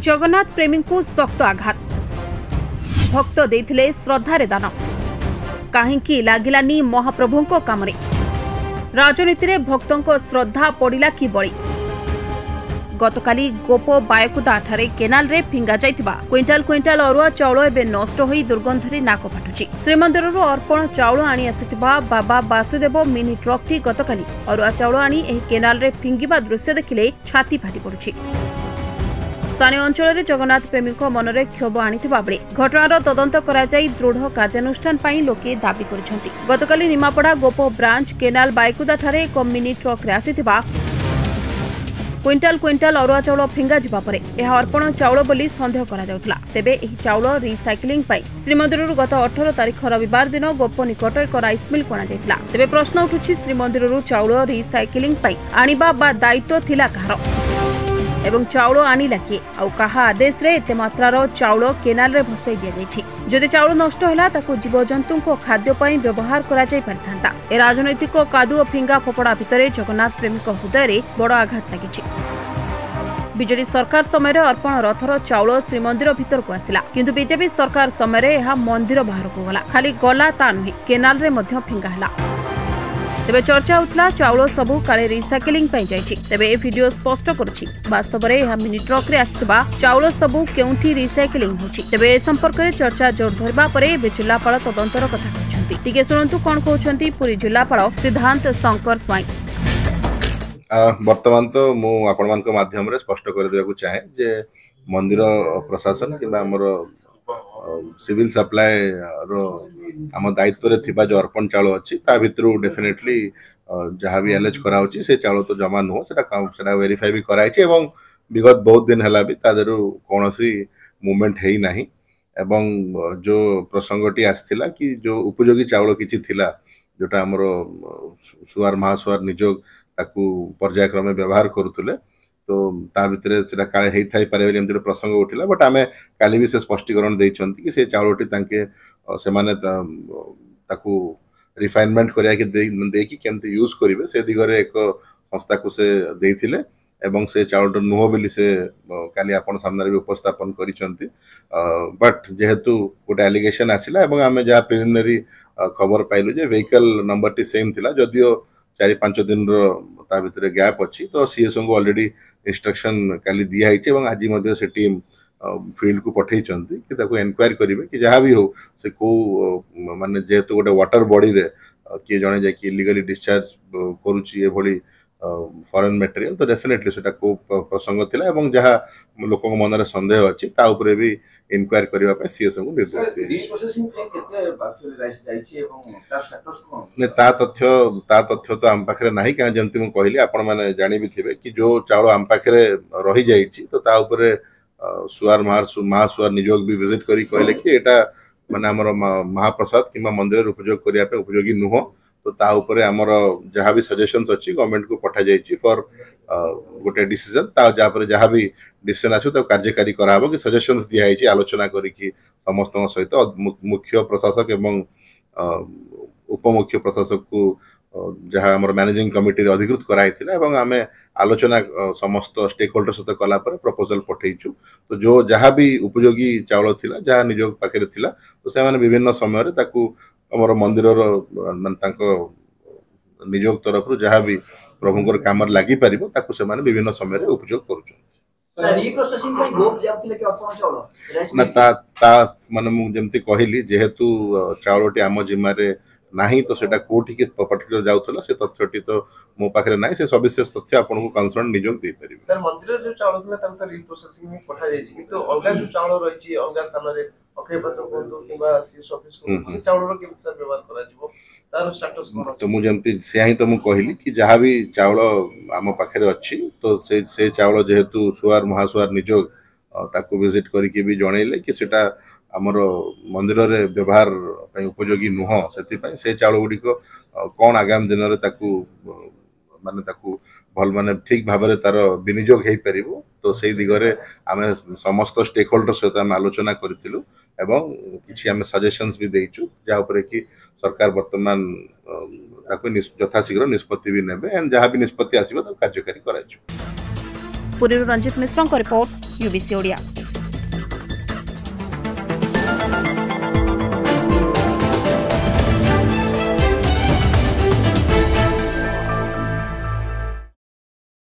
जगन्नाथ प्रेमी को शक्त आघात भक्त देथिले श्रद्धारे दान कहीं लागिलानी महाप्रभु काम राजनीति रे भक्तों श्रद्धा पड़ा कि बली गतकाली गोप बायकुदा ठारे केनाल रे फिंगा जाइतिबा क्विंटाल क्विंटाल अरुआ चाउल एबे नष्ट होई दुर्गंधरी नाक फाटुची। श्रीमंदिर अर्पण चाउल आनी आसितिबा बाबा वासुदेव मिनी ट्रक टी गतकाली अरुआ चाउल आनी एही केनाल रे फिंगिबा दृश्य देखिले छाती फाटी पड़ुची। स्थानीय अंचल में जगन्नाथ प्रेमी मनरे क्षोभ आनिथिबा बेले घटनार तदंत कराई दृढ़ कार्यानुष्ठान पई लोके दाबी करिसेंति। गतकाली निमापड़ा गोप ब्रांच केनाल बायकुदा ठारे एक मिनी ट्रक रे आसिथिबा क्विंटाल क्विंटाल अरुआ चाउल फिंगा जिबा परे यह अर्पण चाउल बोली संदेह करा जाउतला। तेबे एही चाउल रिसाइक्लिंग पई श्रीमंदिर गत 18 तारीख रविवार दिन गोप निकट एक राइस मिल कोना जाइतला। तेबे प्रश्न उठुछि श्रीमंदिर चाउल रिसाइक्लिंग पई आनिबा बा दायित्व थिला कहार एवं चाउल आनिला किए आउ कहा आदेश रे एते मात्रार चाउल केनाल रे भसाई दिया जाइछि। जदि चाउल नष्ट होला ताकू जीवजंतु को खाद्य पई व्यवहार करा जाय परथांता। ए राजनैतिक कादुओ फिंगा फोपड़ा भितरे जगन्नाथ प्रेमी हृदय रे बड़ आघात लागिछि। बीजेडी सरकार समय अर्पण रथर चाउल श्रीमंदिर भीतर को आसिला किंतु बीजेपी सरकार समय यह मंदिर बाहर को गला खाली गला ता नुहे केनाल रे मध्य फिंगा हला। तेबे चर्चा होतला चाउल सबु काले रिसाइक्लिंग पई जाइछि। तेबे ए वीडियो स्पष्ट करूछि वास्तव रे यह मिनी ट्रक रे आसिबा चाउल सबु केउंठी रिसाइक्लिंग होछि। तेबे ए संपर्क रे चर्चा जोर धरबा परे बे जिल्लापाल तदंतर कथा कहछन्ती। टिके सुनंतु कोन कहछन्ती पुरी जिल्लापाल सिद्धांत शंकर स्वाई। वर्तमान तो मु आपण मान माध्यम रे स्पष्ट कर देबा चाहे जे मंदिर प्रशासन कि हमर सिविल सप्लाई रो आम दायित्व रे थिबा जो अर्पण चाउल अछि ता भितरु डेफिनेटली जहाँ भी एलेज करा होछि से चाउल तो जमा नुह सेटा वेरीफाई भी कराई छी एवं विगत बहुत दिन हला भी तादरु कोनोसी मूवमेंट हेई नाही एवं जो प्रसंगटी आस्थिला कि जो उपयोगी चाउल किछि थिला जोटा हमर सुवार महासुवार निजोग ताकू पर्यायक्रमे व्यवहार करुतले तो ता भितरे सेटा काले हेई थाई पारे बेले एमतिर प्रसंग उठिला बट आमे काली भी से स्पष्टीकरण दैछंती कि से चाउलटी तांके से माने ताकू रिफाइनमेंट करिया कि दे कि केमते यूज करिवे से दिगरे एक संस्था को से देइथिले एवं से चाउल नुह बोली से काली आपण सामने भी उपस्थापन करिसंती। बट जेहेतु गोटे एलिगेशन आसिला एवं आमे जा प्रिलिमिनरी खबर पाइलु जे व्हीकल नंबर टी सेम थिला जदियो 4-5 दिन रो ता भितरे गैप अछि तो सीएसओ को ऑलरेडी इंस्ट्रक्शन काली दिया हिचे एवं आज मध्ये से टीम फील्ड को पठै चंती कि ताको इंक्वायरी करिवे कि जहां भी हो से को माने जेहेतु गोटे वाटर बॉडी रे कि जणे जे कि इलीगली डिस्चार्ज करूची ए भली फॉरेन मटेरियल तो डेफिनेटली सेटा को प्रसंग थिला एवं जहां लोक को मन रे संदेह अछि ता ऊपर भी इंक्वायरी करिवा पे सीएसओ को निर्देश दिए। प्रोसेसिंग पे केते एक्चुअली राइस जाइछि एवं ता स्टेटस कोन ने ता तथ्य तो हम पाखरे नाही का जेंति मु कहली आपण माने जानि भी थिबे कि जो चाउल हम पाखरे रही जाइछि तो ता ऊपर सुवार महासुवार निजोग भी विजिट करी कहले कि एटा माने हमर महाप्रसाद किमा मंदिर उपयोग करिया पे उपयोगी नुह तो ता ऊपर हमर जहाँ भी सजेशंस अछि गवर्नमेंट को पठा जाइछि फॉर गोटे डिसीजन ता जा पर जहाँ भी डिसीजन आछो तो कार्यकारी करा हबो कि सजेशंस दिया हिछि आलोचना करी कि समस्त सहित मुख्य प्रशासक एवं उपमुख्य प्रशासक को जहाँ हमर मैनेजिंग कमिटी रे अधिकृत कराइथिला एवं आमे आलोचना समस्त स्टेक होल्डर सहित कला पर प्रपोजल पठैछु तो जो जहाँ भी उपयोगी चाउल थिला जहाँ निजोग पाखरे थिला तो से माने विभिन्न समय रे ताकू हमर मंदिर रो माने तांको निजोग तरफ रु जहाँ भी प्रभुंकर कामर लागि परिबो ताकू से माने विभिन्न समय रे उपयोग करूछु। सर री प्रोसेसिंग पे गोप जाउतिले कि अर्पण चाउल ना ता माने मु जेमति कहिली जेहेतु चाउलटी आम जिम्मा रे नाही तो सेटा कोठी के पर्टिकुलर जाउतला से तथ्यटी तो मो पाखरे नाही से सविशेष तथ्य आपन को कंसर्न निजोग दे परिबे। सर मंदिर जो चाउल थला तार तो री प्रोसेसिंग में पठा जाय छी किंतु अलगा जो चाउल रहिछि अलगा स्थान रे ओके पत्र कोंदो किबा सीएस ऑफिस को से चाउल रो के सर व्यवहार करा जिवो तार स्टेटस कोन तो मु जेमति से ही तो मु कहिली कि जहाँ भी चाउल आम पाखरे अछि तो से चाउल जेहेतु सुवार महासुवार निजोग ताकू विजिट करिके भी जणैले कि सेटा हमर मंदिर रे व्यवहार पई उपयोगी नुह सेति पई से चाउल गुडी को कोन आगामी दिन रे ताकू माने ताकू भल माने ठीक भाव रे तार विनियोग हेई परिबो तो सेई दिगरे आमे समस्त स्टेक होल्डर सहित आमे आलोचना करथिलु एवं किछि आमे सजेशंस भी देइछु जा ऊपर कि सरकार वर्तमान ताकू यथाशीघ्र निष्पत्ति भी नेबे एंड जहाँ भी निष्पत्ति आसीबो तो कार्यकारी कराइछु। पुरी रंजित मिश्र को रिपोर्ट यूबीसी ओडिया।